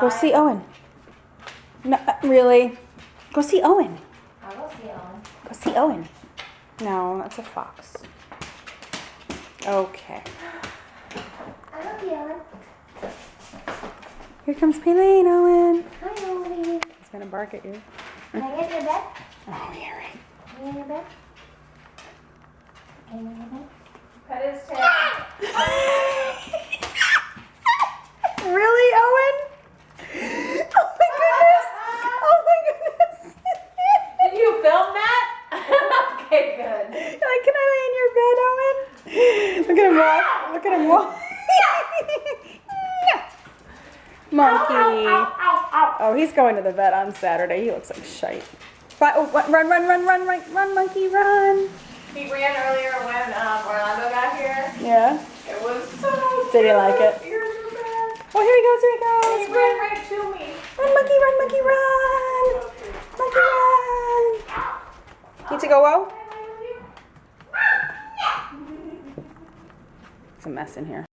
Go see Owen. No, really? Go see Owen. I'll go see Owen. Go see Owen. No, that's a fox. Okay. I'll go see Owen. Here comes Payleen, Owen. Hi, Owen. He's gonna bark at you. Can I get in your bed? Oh, yeah, right. Can you in your bed? Can you in your bed? Pet his tail. Really, Owen? Oh my goodness! Oh my goodness! Did you film that? Okay, good. You're like, can I lay in your bed, Owen? Look at him walk. Look at him walk. Monkey. Oh, he's going to the vet on Saturday. He looks like shite. But, oh, run, monkey, run. He ran earlier when Orlando got here. Yeah. It was so Did he like it? Ears were bad. Oh, here he goes, He ran right to me. Run, monkey, run. Monkey, run. Need to go, whoa? It's a mess in here.